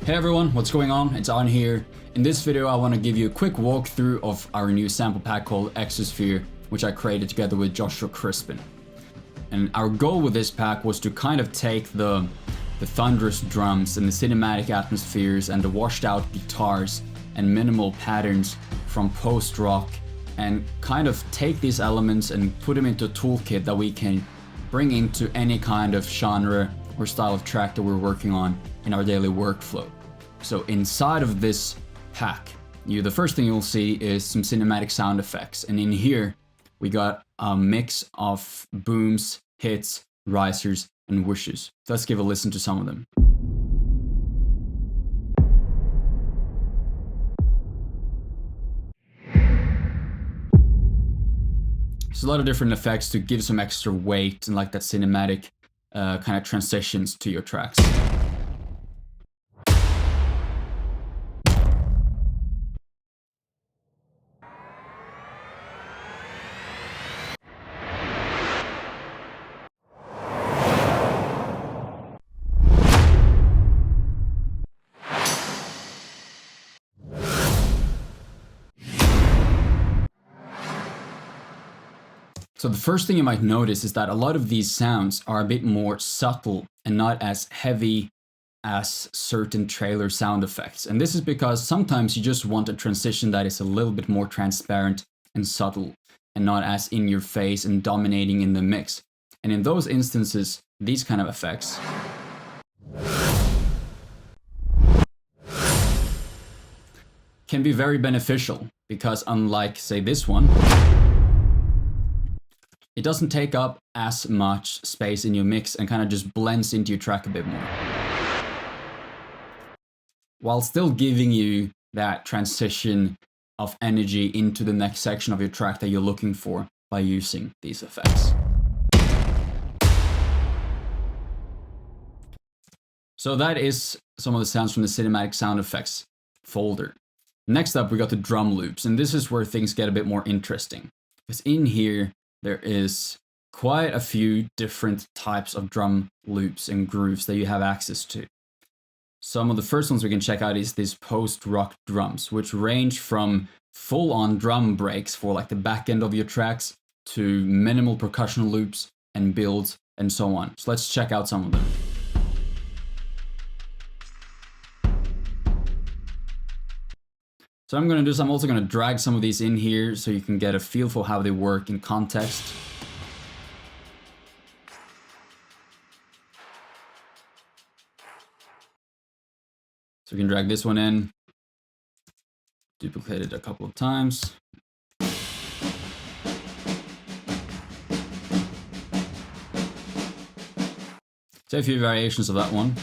Hey everyone, what's going on? It's On here. In this video I want to give you a quick walkthrough of our new sample pack called EXOSPHERE, which I created together with Joshua Crispin. And our goal with this pack was to kind of take the thunderous drums and the cinematic atmospheres and the washed out guitars and minimal patterns from post-rock and kind of take these elements and put them into a toolkit that we can bring into any kind of genre or style of track that we're working on in our daily workflow. So inside of this pack, the first thing you'll see is some cinematic sound effects, and in here we got a mix of booms, hits, risers, and whooshes. So let's give a listen to some of them. There's a lot of different effects to give some extra weight and like that cinematic kind of transitions to your tracks. So the first thing you might notice is that a lot of these sounds are a bit more subtle and not as heavy as certain trailer sound effects. And this is because sometimes you just want a transition that is a little bit more transparent and subtle and not as in your face and dominating in the mix. And in those instances, these kind of effects can be very beneficial because unlike, say, this one, it doesn't take up as much space in your mix and kind of just blends into your track a bit more, while still giving you that transition of energy into the next section of your track that you're looking for by using these effects. So that is some of the sounds from the cinematic sound effects folder. Next up, we got the drum loops, and this is where things get a bit more interesting, because in here there is quite a few different types of drum loops and grooves that you have access to. Some of the first ones we can check out is these post-rock drums, which range from full-on drum breaks for like the back end of your tracks to minimal percussion loops and builds and so on. So let's check out some of them. So I'm also going to drag some of these in here so you can get a feel for how they work in context. So we can drag this one in, duplicate it a couple of times. So a few variations of that one.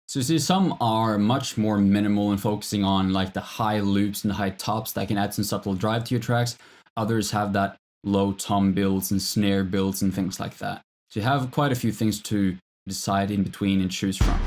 So you see, some are much more minimal and focusing on like the high loops and the high tops that can add some subtle drive to your tracks. Others have that low tom builds and snare builds and things like that. So you have quite a few things to decide in between and choose from.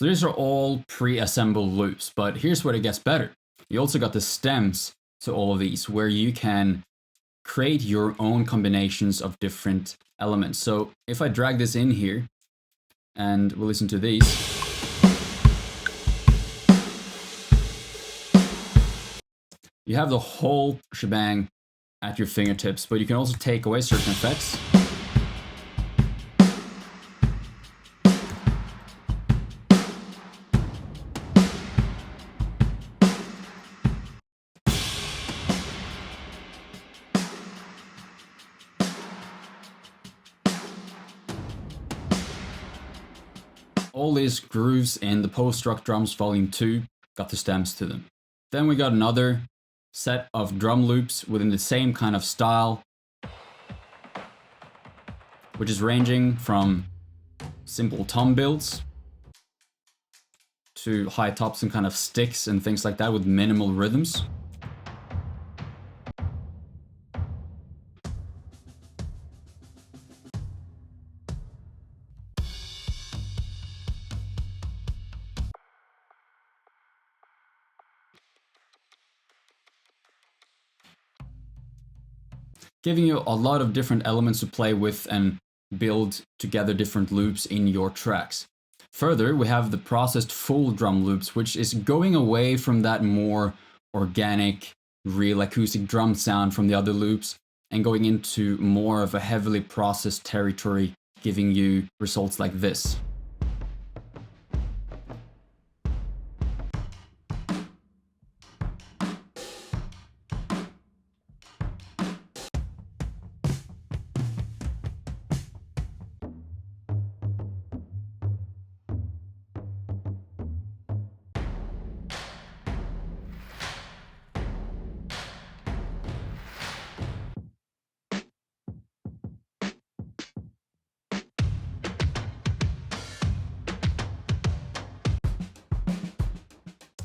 So these are all pre-assembled loops, but here's where it gets better. You also got the stems to all of these, where you can create your own combinations of different elements. So if I drag this in here, and we'll listen to these. You have the whole shebang at your fingertips, but you can also take away certain effects. All these grooves in the Post-Rock Drums Volume 2 got the stems to them. Then we got another set of drum loops within the same kind of style, which is ranging from simple tom builds to high tops and kind of sticks and things like that with minimal rhythms. Giving you a lot of different elements to play with and build together different loops in your tracks. Further, we have the processed full drum loops, which is going away from that more organic, real acoustic drum sound from the other loops and going into more of a heavily processed territory, giving you results like this.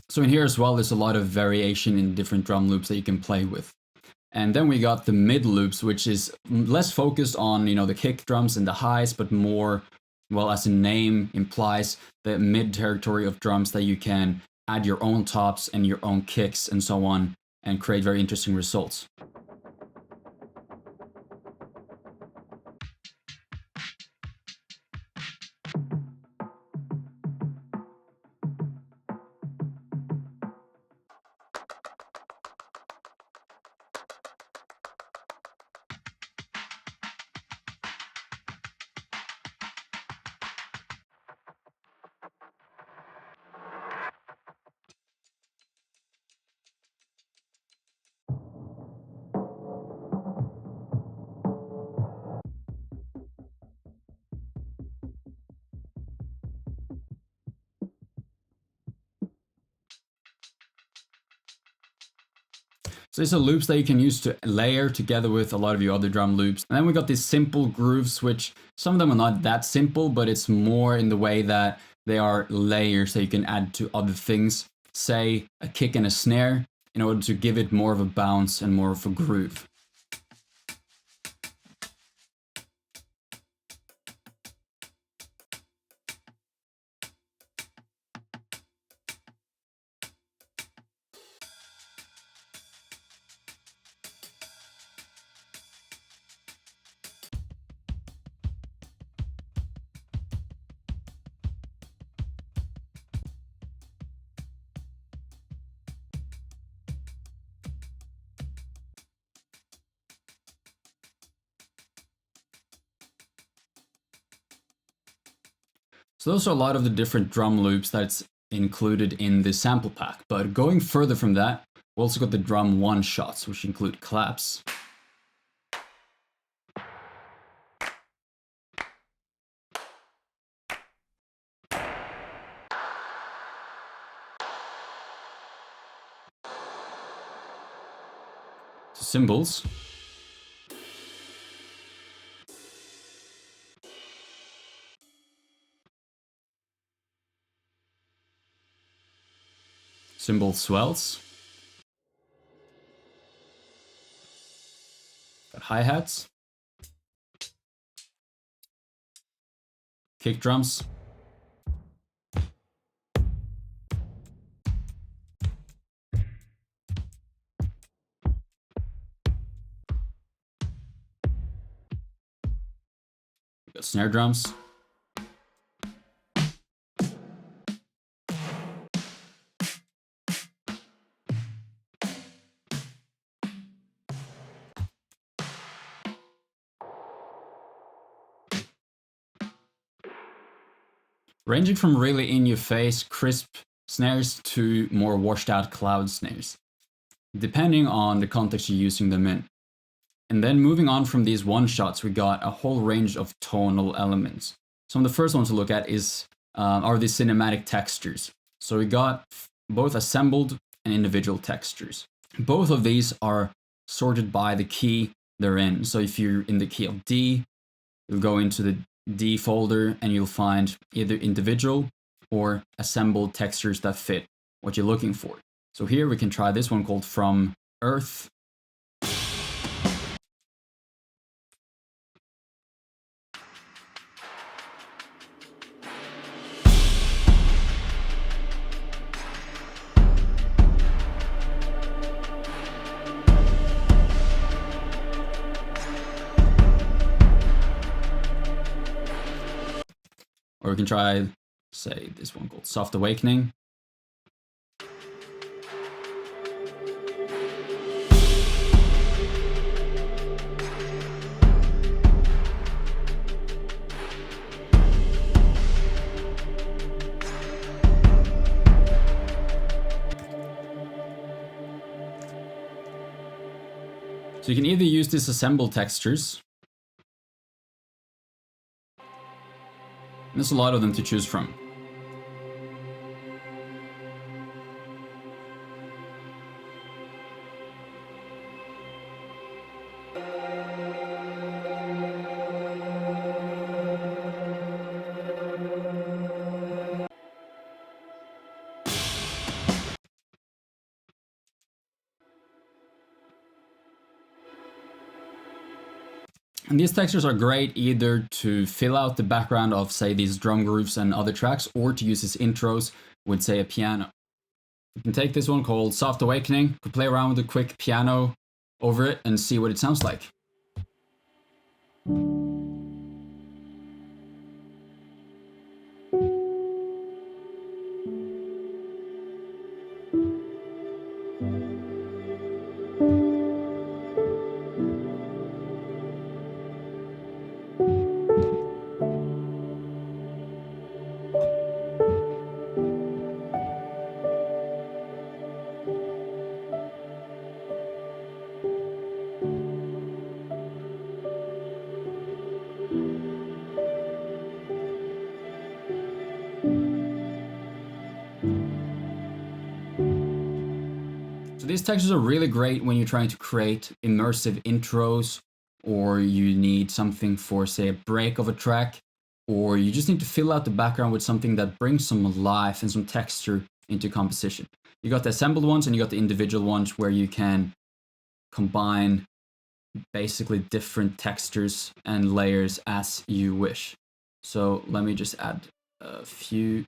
So in here as well, there's a lot of variation in different drum loops that you can play with. And then we got the mid loops, which is less focused on, the kick drums and the highs, but more, well, as the name implies, the mid territory of drums that you can add your own tops and your own kicks and so on, and create very interesting results. So these are loops that you can use to layer together with a lot of your other drum loops. And then we got these simple grooves, which some of them are not that simple, but it's more in the way that they are layers that you can add to other things, say a kick and a snare, in order to give it more of a bounce and more of a groove. So those are a lot of the different drum loops that's included in the sample pack. But going further from that, we also got the drum one-shots, which include claps, cymbals, cymbal swells, got hi-hats, kick drums, got snare drums. Ranging from really in-your-face, crisp snares to more washed-out cloud snares, depending on the context you're using them in. And then moving on from these one-shots, we got a whole range of tonal elements. Some of the first ones to look at are the cinematic textures. So we got both assembled and individual textures. Both of these are sorted by the key they're in. So if you're in the key of D, you'll go into the D folder and you'll find either individual or assembled textures that fit what you're looking for. So here we can try this one called From Earth. Or we can try, say, this one called Soft Awakening. So you can either use these assembled textures. There's a lot of them to choose from. And these textures are great either to fill out the background of, say, these drum grooves and other tracks, or to use as intros with, say, a piano. You can take this one called Soft Awakening, could play around with a quick piano over it and see what it sounds like. So these textures are really great when you're trying to create immersive intros, or you need something for, say, a break of a track, or you just need to fill out the background with something that brings some life and some texture into composition. You got the assembled ones and you got the individual ones where you can combine basically different textures and layers as you wish. So let me just add a few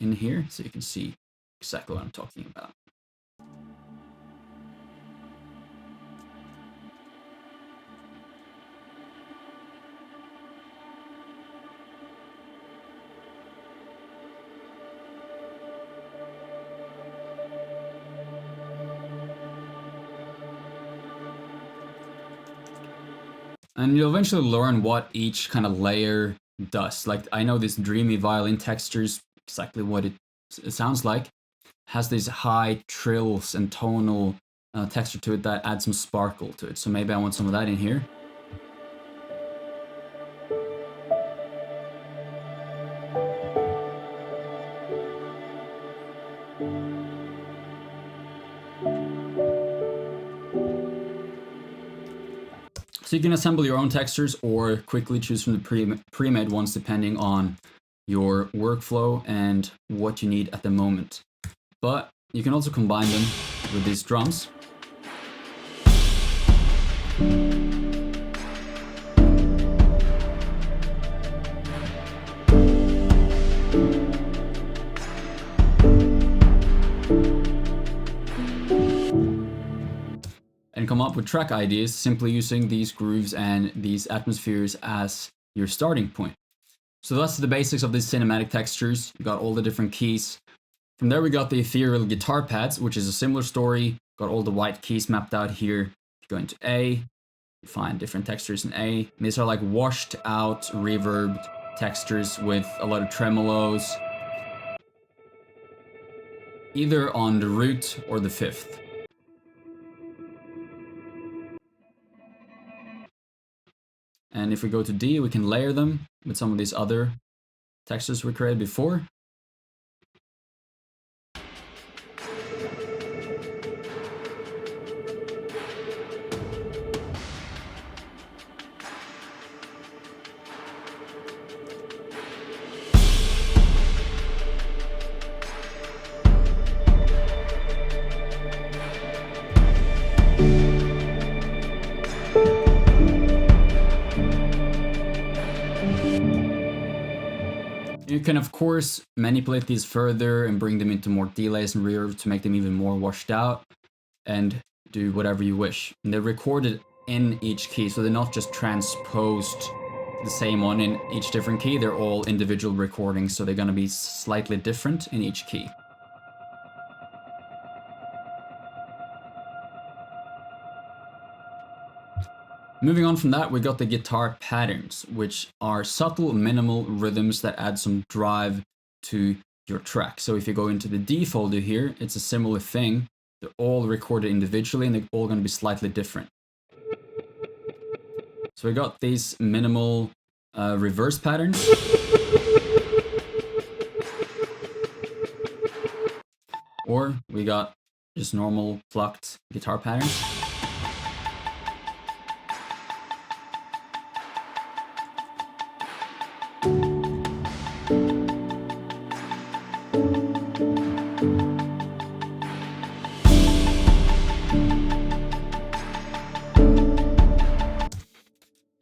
in here so you can see exactly what I'm talking about. And you'll eventually learn what each kind of layer does. Like, I know this dreamy violin textures, exactly what it sounds like, has these high trills and tonal texture to it that adds some sparkle to it. So maybe I want some of that in here. So you can assemble your own textures or quickly choose from the pre-made ones depending on your workflow and what you need at the moment. But you can also combine them with these drums. And come up with track ideas simply using these grooves and these atmospheres as your starting point. So that's the basics of these cinematic textures. You got all the different keys. From there we got the ethereal guitar pads, which is a similar story. Got all the white keys mapped out here. You go into A, you find different textures in A. And these are like washed out, reverbed textures with a lot of tremolos, either on the root or the fifth. And if we go to D, we can layer them with some of these other textures we created before. You can of course manipulate these further and bring them into more delays and reverb to make them even more washed out, and do whatever you wish. And they're recorded in each key, so they're not just transposed the same one in each different key. They're all individual recordings, so they're going to be slightly different in each key. Moving on from that, we got the guitar patterns, which are subtle, minimal rhythms that add some drive to your track. So if you go into the D folder here, it's a similar thing. They're all recorded individually and they're all going to be slightly different. So we got these minimal reverse patterns. Or we got just normal plucked guitar patterns.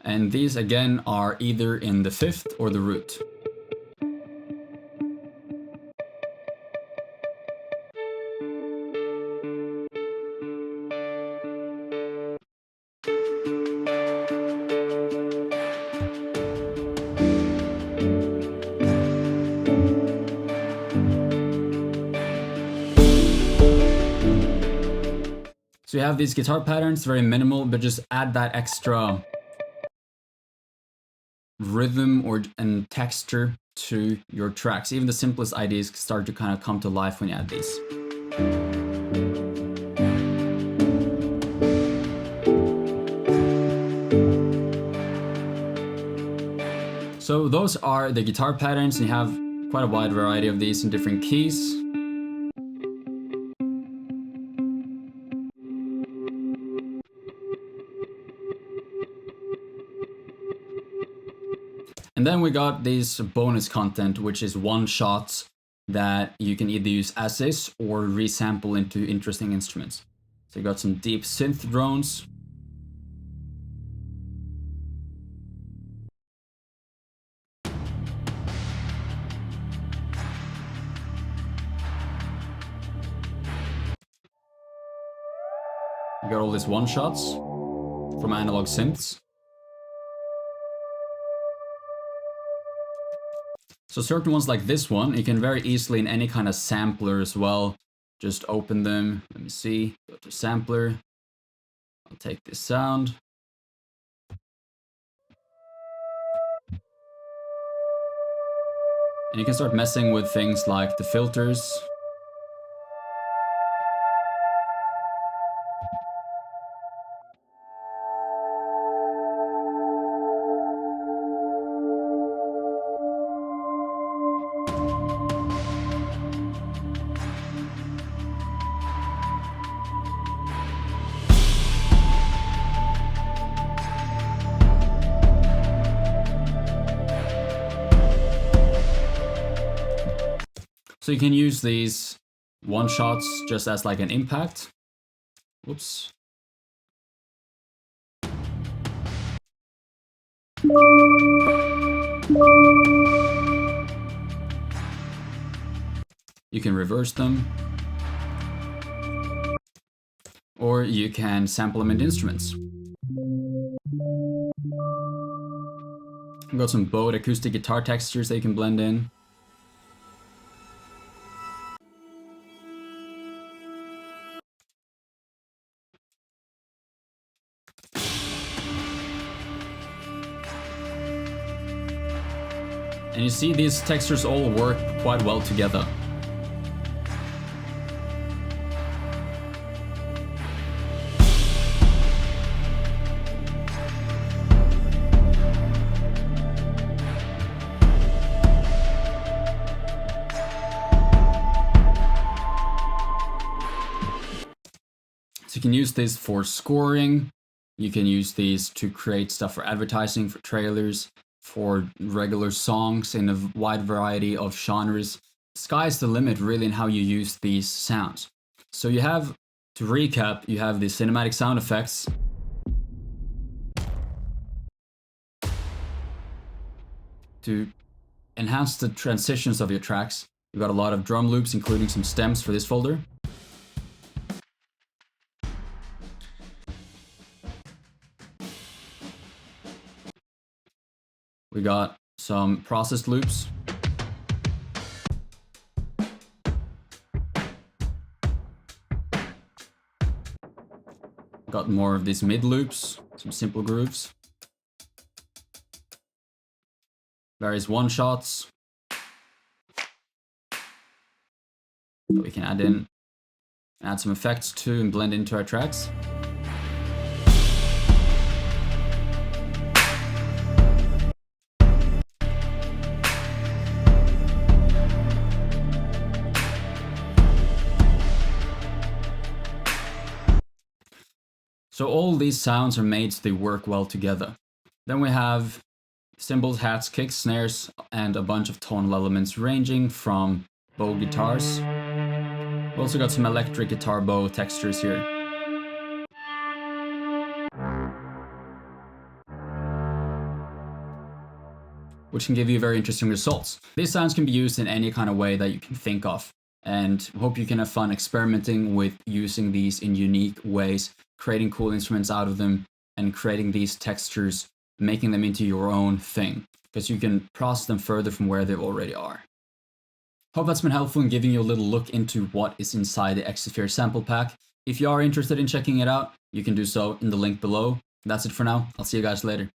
And these again are either in the fifth or the root. So you have these guitar patterns, very minimal, but just add that extra rhythm and texture to your tracks. Even the simplest ideas start to kind of come to life when you add these. So those are the guitar patterns, and you have quite a wide variety of these in different keys. And then we got these bonus content, which is one-shots that you can either use as is or resample into interesting instruments. So you got some deep synth drones. You got all these one-shots from analog synths. So certain ones like this one, you can very easily in any kind of sampler as well, just open them. Let me see, go to sampler. I'll take this sound. And you can start messing with things like the filters. So you can use these one-shots just as like an impact. Whoops. You can reverse them. Or you can sample them into instruments. We've got some bowed acoustic guitar textures that you can blend in. And you see these textures all work quite well together. So you can use this for scoring, you can use these to create stuff for advertising, for trailers, for regular songs in a wide variety of genres. Sky's the limit really in how you use these sounds. So you have, to recap, you have the cinematic sound effects. To enhance the transitions of your tracks, you've got a lot of drum loops, including some stems for this folder. We got some processed loops. Got more of these mid loops, some simple grooves. Various one-shots. We can add some effects to and blend into our tracks. So all these sounds are made so they work well together. Then we have cymbals, hats, kicks, snares, and a bunch of tonal elements ranging from bow guitars. We've also got some electric guitar bow textures here. Which can give you very interesting results. These sounds can be used in any kind of way that you can think of, and hope you can have fun experimenting with using these in unique ways, creating cool instruments out of them, and creating these textures, making them into your own thing, because you can process them further from where they already are. Hope that's been helpful in giving you a little look into what is inside the EXOSPHERE sample pack. If you are interested in checking it out, you can do so in the link below. That's it for now. I'll see you guys later.